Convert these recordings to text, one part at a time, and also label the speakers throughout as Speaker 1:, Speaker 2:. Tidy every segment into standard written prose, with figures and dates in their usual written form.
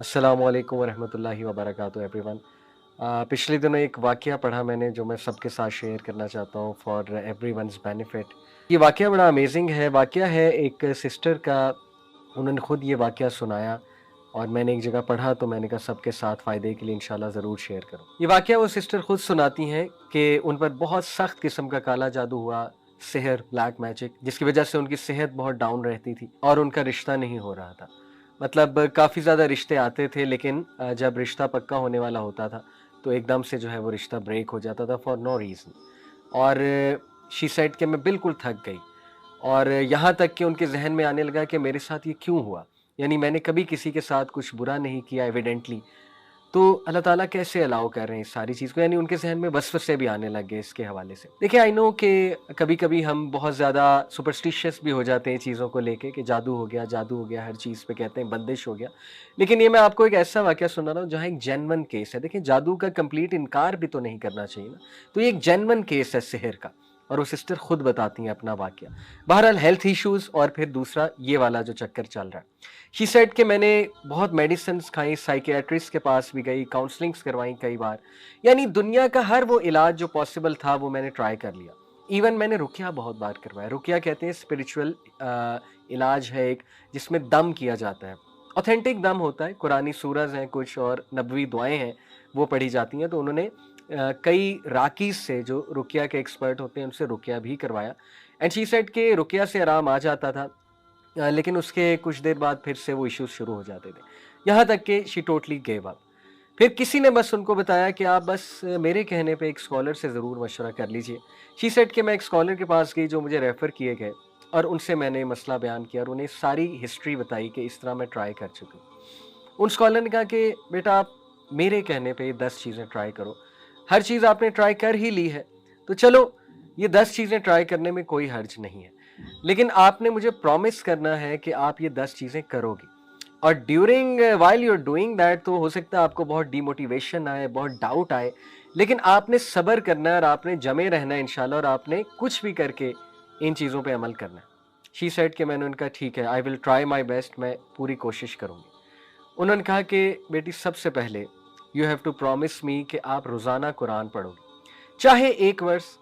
Speaker 1: अस्सलामु अलैकुम वरहमतुल्लाहि वबरकातुहू एवरीवन। पिछले दिनों एक वाक़या पढ़ा मैंने जो मैं सबके साथ शेयर करना चाहता हूँ फॉर एवरीवन्स बेनिफिट। ये वाक़या बड़ा अमेजिंग है। वाक़या है एक सिस्टर का। उन्होंने खुद ये वाक़या सुनाया और मैंने एक जगह पढ़ा तो मैंने कहा सबके साथ फ़ायदे के लिए इंशाल्लाह ज़रूर शेयर करूँ। ये वाक़या वो सिस्टर खुद सुनाती हैं कि उन पर बहुत सख्त किस्म का काला जादू हुआ, सिहर, ब्लैक मैजिक, जिसकी वजह से उनकी सेहत बहुत डाउन रहती थी और उनका रिश्ता नहीं हो रहा था। मतलब काफ़ी ज़्यादा रिश्ते आते थे, लेकिन जब रिश्ता पक्का होने वाला होता था तो एकदम से जो है वो रिश्ता ब्रेक हो जाता था फॉर नो रीज़न। और शी सेड कि मैं बिल्कुल थक गई और यहाँ तक कि उनके ज़हन में आने लगा कि मेरे साथ ये क्यों हुआ? यानी मैंने कभी किसी के साथ कुछ बुरा नहीं किया एविडेंटली, तो अल्लाह ताला कैसे अलाउ कर रहे हैं इस सारी चीज़ को? यानी उनके ज़हन में वसवसे भी आने लग गए इसके हवाले से। देखिए, आई नो कि कभी-कभी हम बहुत ज़्यादा सुपरस्टिशियस भी हो जाते हैं चीज़ों को लेके कि जादू हो गया, हर चीज़ पे कहते हैं बंदिश हो गया। लेकिन ये मैं आपको एक ऐसा वाक़या सुना रहा हूँ जहाँ एक जेन्युइन केस है। देखिए, जादू का कंप्लीट इनकार भी तो नहीं करना चाहिए ना। तो ये एक जेन्युइन केस है सिहर का और वो सिस्टर खुद बताती हैं अपना वाक़या। बहरहाल हेल्थ इश्यूज़ और फिर दूसरा ये वाला जो चक्कर चल रहा है। शी सेड कि मैंने बहुत मेडिसिन्स खाई, साइकियाट्रिस्ट के पास भी गई, काउंसलिंग्स करवाई कई बार। यानी दुनिया का हर वो इलाज जो पॉसिबल था वो मैंने ट्राई कर लिया। इवन मैंने रुक़्या बहुत बार करवाया। रुक़्या कहते हैं स्पिरिचुअल इलाज है एक, जिसमें दम किया जाता है। ऑथेंटिक दम होता है, कुरानी सूरज़ हैं कुछ और नबवी दुआएँ हैं, वो पढ़ी जाती हैं। तो उन्होंने कई राकीज़ से जो रुक़्या के एक्सपर्ट होते हैं उनसे रुक़्या भी करवाया एंड शी सेड कि रुक़्या से आराम आ जाता था। लेकिन उसके कुछ देर बाद फिर से वो इश्यूज़ शुरू हो जाते थे। यहाँ तक कि शी टोटली गिव अप। फिर किसी ने बस उनको बताया कि आप बस मेरे कहने पे एक स्कॉलर से ज़रूर मशवरा कर लीजिए। शी सेड कि मैं एक स्कॉलर के पास गई जो मुझे रेफ़र किए गए और उनसे मैंने मसला बयान किया और उन्हें सारी हिस्ट्री बताई कि इस तरह मैं ट्राई कर चुकी हूँ। उन स्कॉलर ने कहा कि बेटा आप मेरे कहने पे 10 चीज़ें ट्राई करो। हर चीज़ आपने ट्राई कर ही ली है, तो चलो ये 10 चीज़ें ट्राई करने में कोई हर्ज नहीं है। लेकिन आपने मुझे प्रॉमिस करना है कि आप ये 10 चीज़ें करोगी और during while you are doing that तो हो सकता है आपको बहुत डिमोटिवेशन आए, बहुत डाउट आए, लेकिन आपने सब्र करना है और आपने जमे रहना है इंशाल्लाह और आपने कुछ भी करके इन चीज़ों पे अमल करना है। शी सेड कि मैंने उनका ठीक है, आई विल ट्राई माय बेस्ट, मैं पूरी कोशिश करूँगी। उन्होंने कहा कि बेटी सबसे पहले you have to promise me कि आप रोज़ाना कुरान पढ़ोगी। चाहे 1 वर्स,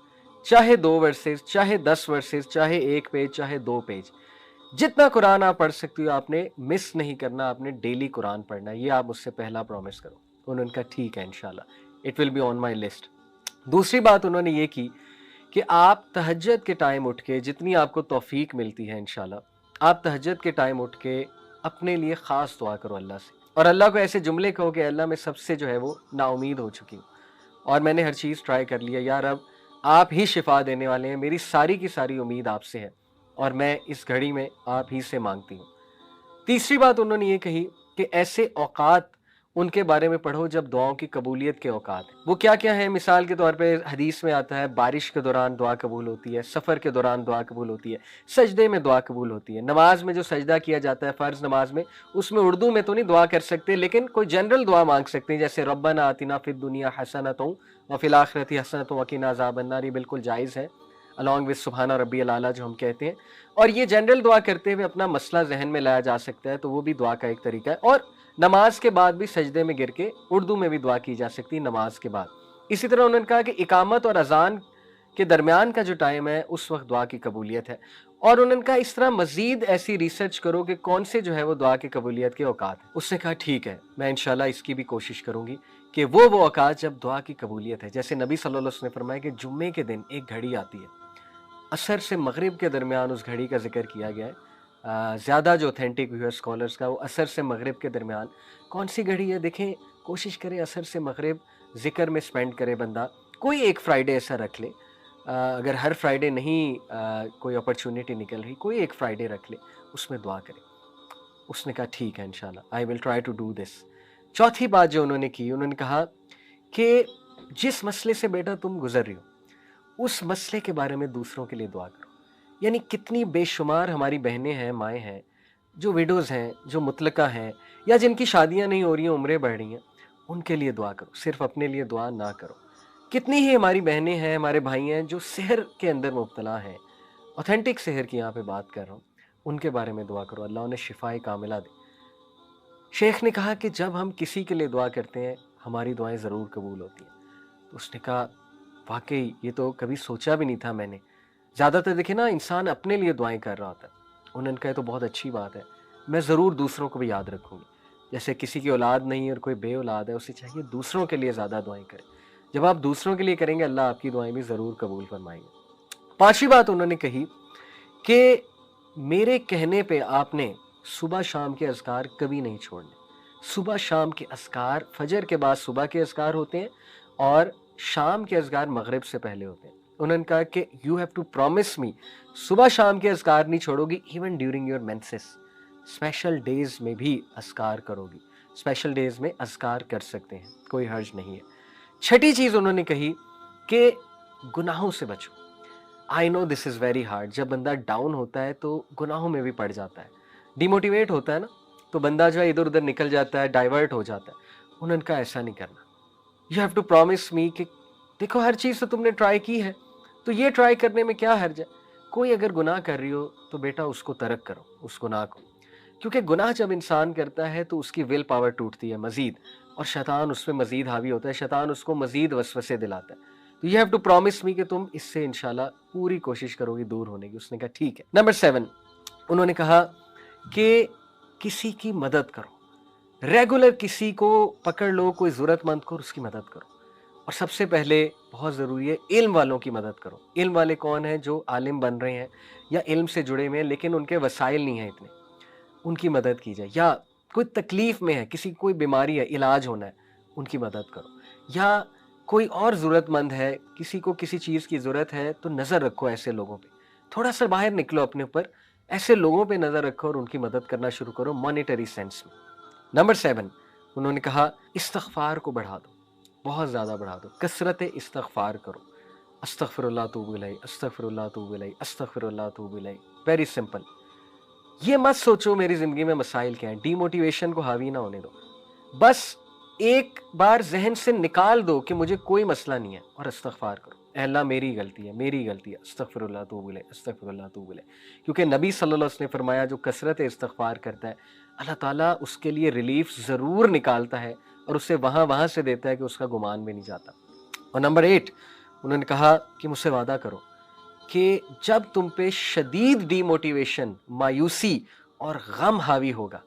Speaker 1: चाहे 2 वर्सेस, चाहे 10 वर्सेस, चाहे 1 पेज, चाहे 2 पेज। जितना कुरान आप पढ़ सकती हो आपने मिस नहीं करना, आपने डेली कुरान पढ़ना है। ये आप मुझसे पहला प्रॉमिस करो। उन्होंने कहा ठीक है इंशाल्लाह, it will be on my list. दूसरी बात उन्होंने ये की कि आप तहज्जुद के टाइम उठ के जितनी आपको तौफीक मिलती है इंशाल्लाह, आप तहज्जुद के टाइम उठ के अपने लिए ख़ास दुआ करो अल्लाह से और अल्लाह को ऐसे जुमले कहो कि अल्लाह मैं सबसे जो है वो नाउमीद हो चुकी हूँ और मैंने हर चीज़ ट्राई कर लिया। या रब, आप ही शिफा देने वाले हैं, मेरी सारी की सारी उम्मीद आपसे है और मैं इस घड़ी में आप ही से मांगती हूँ। तीसरी बात उन्होंने ये कही कि ऐसे औकात उनके बारे में पढ़ो जब दुआओं की कबूलियत के औकात हैं। वो क्या-क्या हैं? मिसाल के तौर पे हदीस में आता है बारिश के दौरान दुआ कबूल होती है, सफ़र के दौरान दुआ कबूल होती है, सजदे में दुआ कबूल होती है, नमाज में जो सजदा किया जाता है फ़र्ज़ नमाज में, उसमें उर्दू में तो नहीं दुआ कर सकते, लेकिन कोई जनरल दुआ मांग सकते हैं जैसे रब्बना आतिना फिद दुनिया हसनतुन व फिल आखिरति हसनतुन व क़िना अज़ाबन्नार। ये बिल्कुल जायज़ है अलॉन्ग विद सुब्हाना रब्बियल आला जो हम कहते हैं। और ये जनरल दुआ करते हुए अपना मसला ज़हन में लाया जा सकता है, तो वो भी दुआ का एक तरीका है। और नमाज के बाद भी सजदे में गिर के उर्दू में भी दुआ की जा सकती है नमाज के बाद। इसी तरह उन्होंने कहा कि इकामत और अजान के दरमियान का जो टाइम है उस वक्त दुआ की कबूलियत है। और उन्होंने कहा इस तरह मजीद ऐसी रिसर्च करो कि कौन से जो है वो दुआ की कबूलियत के औकात है। उसने कहा ठीक है, मैं इंशाल्लाह इसकी भी कोशिश करूंगी कि वो औकात जब दुआ की कबूलियत है। जैसे नबी सल्लल्लाहु अलैहि वसल्लम ने फरमाया कि जुम्मे के दिन एक घड़ी आती है, असर से मगरिब के दरमियान उस घड़ी का जिक्र किया गया है। ज़्यादा जो ऑथेंटिक व्यू है स्कॉलर्स का वो असर से मगरिब के दरमियान कौन सी घड़ी है? देखें, कोशिश करें असर से मगरिब ज़िक्र में स्पेंड करे बंदा। कोई एक फ्राइडे ऐसा रख ले, अगर हर फ्राइडे नहीं कोई अपॉर्चुनिटी निकल रही, कोई एक फ्राइडे रख ले, उसमें दुआ करे। उसने कहा ठीक है इंशाल्लाह, I will try to do this. चौथी बात जो उन्होंने की, उन्होंने कहा कि जिस मसले से बेटा तुम गुजर रही हो उस मसले के बारे में दूसरों के लिए दुआ करो। यानी कितनी बेशुमार हमारी बहनें हैं, माएँ हैं, जो विडोज़ हैं, जो मुतलका हैं या जिनकी शादियाँ नहीं हो रही हैं, उम्रें बढ़ रही हैं, उनके लिए दुआ करो, सिर्फ़ अपने लिए दुआ ना करो। कितनी ही हमारी बहनें हैं, हमारे भाई हैं जो सिहर के अंदर मुब्तला हैं, ऑथेंटिक सिहर की यहाँ पे बात कर रहा हूँ, उनके बारे में दुआ करो, अल्लाह उन्हें शिफ़ाए कामिला दे। शेख ने कहा कि जब हम किसी के लिए दुआ करते हैं हमारी दुआएं ज़रूर कबूल होती हैं। तो उसने कहा वाकई ये तो कभी सोचा भी नहीं था मैंने। ज़्यादातर देखिए ना इंसान अपने लिए दुआएं कर रहा होता है। उन्होंने कहा ये तो बहुत अच्छी बात है, मैं ज़रूर दूसरों को भी याद रखूँगी। जैसे किसी की औलाद नहीं है और कोई बे औलाद है, उसे चाहिए दूसरों के लिए ज़्यादा दुआएं करें। जब आप दूसरों के लिए करेंगे अल्लाह आपकी दुआएं भी ज़रूर कबूल फरमाएंगे। पांचवी बात उन्होंने कही कि मेरे कहने पे आपने सुबह शाम के अज़कार कभी नहीं छोड़ने। सुबह शाम के अज़कार, फजर के बाद सुबह के अज़कार होते हैं और शाम के अज़कार मगरिब से पहले होते हैं। उन्होंने कहा कि you have to promise me, सुबह शाम के अज़कार नहीं छोड़ोगी, even during your menses. Special days में भी अज़कार करोगी। स्पेशल डेज में अज़कार कर सकते हैं, कोई हर्ज नहीं है। छठी चीज़ उन्होंने कही कि गुनाहों से बचो। I know this is very hard. जब बंदा डाउन होता है तो गुनाहों में भी पड़ जाता है, डिमोटिवेट होता है ना, तो बंदा जो है इधर उधर निकल जाता है, डाइवर्ट हो जाता है। उन्होंने कहा ऐसा नहीं करना। You have to promise me कि देखो हर चीज़ तो तुमने ट्राई की है, तो ये ट्राई करने में क्या हर्ज है। कोई अगर गुनाह कर रही हो तो बेटा उसको तर्क करो, उस गुनाह को। क्योंकि गुनाह जब इंसान करता है तो उसकी विल पावर टूटती है मजीद, और शैतान उस पर मजीद हावी होता है, शैतान उसको मजीद वसवसे दिलाता है। तो you have to promise me कि तुम इससे इंशाल्लाह पूरी कोशिश करोगी दूर होने की। उसने कहा ठीक है। नंबर 7 उन्होंने कहा कि किसी की मदद करो। रेगुलर किसी को पकड़ लो, कोई ज़रूरतमंद को, उसकी मदद करो। और सबसे पहले बहुत ज़रूरी है इल्म वालों की मदद करो। इल्म वाले कौन हैं? जो आलिम बन रहे हैं या इल्म से जुड़े हुए हैं लेकिन उनके वसाइल नहीं हैं इतने, उनकी मदद की जाए। या कोई तकलीफ़ में है, किसी कोई बीमारी है, इलाज होना है, उनकी मदद करो। या कोई और ज़रूरतमंद है, किसी को किसी चीज़ की ज़रूरत है, तो नज़र रखो ऐसे लोगों पे। थोड़ा सा बाहर निकलो अपने ऊपर, ऐसे लोगों पे नज़र रखो और उनकी मदद करना शुरू करो मॉनेटरी सेंस में। नंबर 7 उन्होंने कहा इस्तिग़फ़ार को बढ़ा दो, बहुत ज़्यादा बढ़ा दो। कसरत इस्तिग़फ़ार करो। अस्तग़फ़िरुल्लाह तूबु इलैह, अस्तग़फ़िरुल्लाह तूबु इलैह, अस्तग़फ़िरुल्लाह तूबु इलैह। Very simple. ये मत सोचो मेरी ज़िंदगी में मसाइल क्या हैं, डीमोटिवेशन को हावी ना होने दो। बस एक बार ज़हन से निकाल दो कि मुझे कोई मसला नहीं है और इस्तिग़फ़ार करो। ऐ अल्लाह मेरी गलती है, मेरी गलती है, अस्तग़फ़िरुल्लाह तूबु इलैह, अस्तग़फ़िरुल्लाह तूबु इलैह। क्योंकि नबी सल्लल्लाहु अलैहि वसल्लम ने फरमाया जो कसरत इस्तिग़फ़ार करता है अल्लाह ताला उसके लिए रिलीफ ज़रूर निकालता है और उसे वहाँ से देता है कि उसका गुमान भी नहीं जाता। और नंबर 8 उन्होंने कहा कि मुझसे वादा करो कि जब तुम पे शदीद डीमोटिवेशन, मायूसी और गम हावी होगा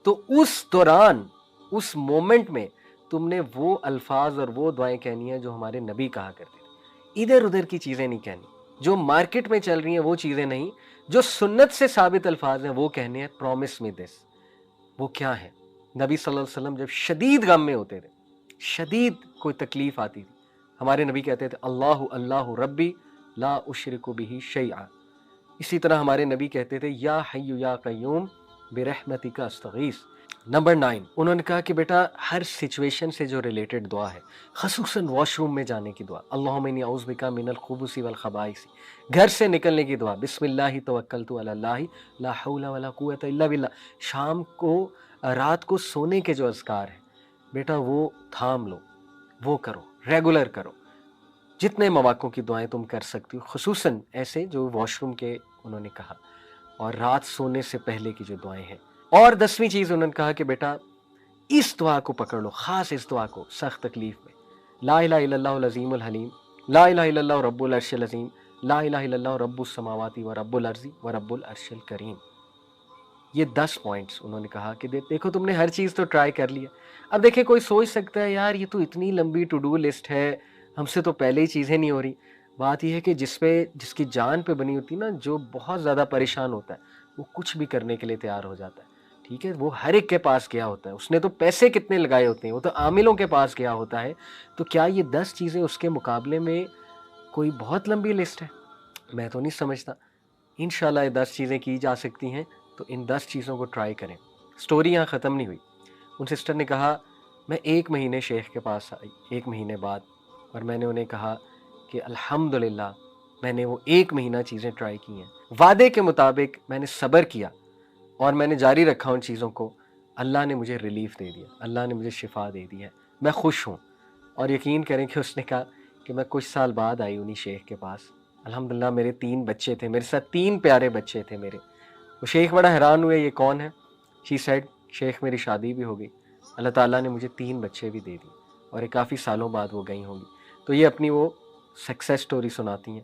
Speaker 1: तो उस दौरान, उस मोमेंट में तुमने वो अल्फाज और वो दुआएं कहनी है जो हमारे नबी कहा करते थे। इधर उधर की चीज़ें नहीं कहनी, जो मार्केट में चल रही हैं वो चीज़ें नहीं, जो सुन्नत से साबित अल्फाज हैं वो कहने हैं। Promise me this. वो क्या है? नबी सल्लल्लाहु अलैहि वसल्लम जब शदीद गम में होते थे, शदीद कोई तकलीफ आती थी, हमारे नबी कहते थे अल्लाहु अल्लाहु रब्बी ला उशरिकु बिही शैआ। इसी तरह हमारे नबी कहते थे या हय्यु या कय्यूम बिरहमतिका अस्तगीस। नंबर 9 उन्होंने कहा कि बेटा हर सिचुएशन से जो रिलेटेड दुआ है, खसूसन वॉशरूम में जाने की दुआ, अल्लाहुम्मा इन्नी औज़ु बिका मिनल खुबुसी वल खबाइसी, घर से निकलने की दुआ, बिस्मिल्लाहि तवक्कलतु अलल्लाहि ला हौला वला कुव्वता इल्ला बिल्लाह। शाम को, रात को सोने के जो अज़कार हैं बेटा वो थाम लो, वो करो, रेगुलर करो। जितने मौक़ों की दुआएं तुम कर सकती हो, खुसूसन ऐसे जो वॉशरूम के उन्होंने कहा, और रात सोने से पहले की जो दुआएं हैं। और 10वीं चीज़ उन्होंने कहा कि बेटा इस दुआ को पकड़ लो, ख़ास इस दुआ को सख्त तकलीफ़ में। ला इलाहा इल्लल्लाहुल अज़ीमुल हलीम, ला इलाहा इल्लल्लाहु रब्बुल अर्शिल अज़ीम, ला इलाहा इल्लल्लाहु रब्बुस समावाति व रब्बुल अर्ज़ि व रब्बुल अर्शिल करीम। ये 10 पॉइंट्स उन्होंने कहा कि देखो तुमने हर चीज़ तो ट्राई कर लिया। अब देखिए कोई सोच सकता है यार ये तो इतनी लंबी टू डू लिस्ट है, हमसे तो पहले ही चीज़ें नहीं हो रही। बात ये है कि जिसकी जान पे बनी होती है ना, जो बहुत ज़्यादा परेशान होता है, वो कुछ भी करने के लिए तैयार हो जाता है। ठीक है? वो हर एक के पास गया होता है, उसने तो पैसे कितने लगाए होते हैं, वो तो आमिलों के पास गया होता है। तो क्या ये 10 चीज़ें उसके मुकाबले में कोई बहुत लंबी लिस्ट है? मैं तो नहीं समझता। इंशाल्लाह ये 10 चीज़ें की जा सकती हैं, तो इन 10 चीज़ों को ट्राई करें। स्टोरी यहाँ ख़त्म नहीं हुई। उन सिस्टर ने कहा मैं 1 महीने शेख के पास आई, 1 महीने बाद, और मैंने उन्हें कहा कि अल्हम्दुलिल्लाह मैंने वो 1 महीना चीज़ें ट्राई की हैं। वादे के मुताबिक मैंने सब्र किया और मैंने जारी रखा उन चीज़ों को। अल्लाह ने मुझे रिलीफ़ दे दिया, अल्लाह ने मुझे शिफा दे दी है, मैं खुश हूँ। और यकीन करें कि उसने कहा कि मैं कुछ साल बाद आई उन्हीं शेख के पास। अल्हम्दुलिल्लाह मेरे 3 बच्चे थे, मेरे साथ 3 प्यारे बच्चे थे मेरे। वो शेख बड़ा हैरान हुए ये कौन है? शी सेड شیخ میری شادی بھی ہو گئی، اللہ تعالیٰ نے مجھے 3 بچے بھی دے دیے، اور یہ کافی سالوں بعد وہ گئی ہوں گی، تو یہ اپنی وہ سکسیس سٹوری سناتی ہیں۔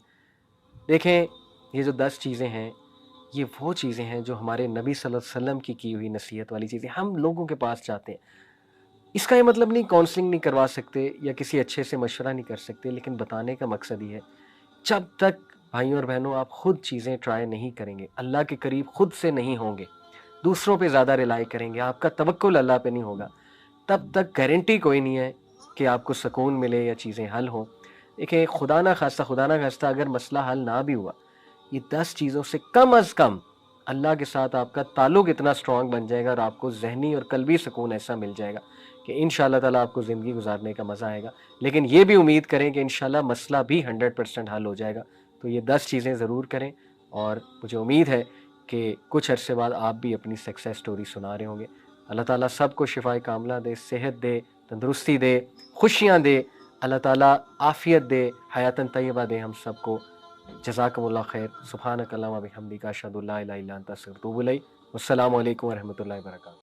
Speaker 1: دیکھیں یہ جو 10 چیزیں ہیں، یہ وہ چیزیں ہیں جو ہمارے نبی صلی اللہ علیہ وسلم کی ہوئی نصیحت والی چیزیں ہم لوگوں کے پاس جاتے ہیں۔ اس کا یہ مطلب نہیں کاؤنسلنگ نہیں کروا سکتے یا کسی اچھے سے مشورہ نہیں کر سکتے، لیکن بتانے کا مقصد یہ ہے جب تک بھائیوں اور بہنوں آپ خود چیزیں ٹرائی نہیں کریں گے، اللہ کے قریب خود سے نہیں ہوں گے، دوسروں پہ زیادہ ریلائی کریں گے، آپ کا توکل اللہ پہ نہیں ہوگا، تب تک گارنٹی کوئی نہیں ہے کہ آپ کو سکون ملے یا چیزیں حل ہوں۔ دیکھیں خدا نہ خواستہ اگر مسئلہ حل نہ بھی ہوا، یہ 10 چیزوں سے کم از کم اللہ کے ساتھ آپ کا تعلق اتنا سٹرونگ بن جائے گا اور آپ کو ذہنی اور قلبی سکون ایسا مل جائے گا کہ انشاءاللہ تعالیٰ آپ کو زندگی گزارنے کا مزہ آئے گا۔ لیکن یہ بھی امید کریں کہ انشاءاللہ مسئلہ بھی 100% حل ہو جائے گا۔ تو یہ 10 چیزیں ضرور کریں، اور مجھے امید ہے کہ کچھ عرصے بعد آپ بھی اپنی سکسیس سٹوری سنا رہے ہوں گے۔ اللہ تعالیٰ سب کو شفائے کاملہ دے، صحت دے، تندرستی دے، خوشیاں دے، اللہ تعالیٰ عافیت دے، حیاتاً طیبہ دے ہم سب کو۔ جزاکم اللہ خیر۔ سبحانک اللہم و بحمدک، اشہد ان لا الہ الا انت، استغفرک و اتوب الیک۔ والسلام علیکم ورحمۃ اللہ وبرکاتہ۔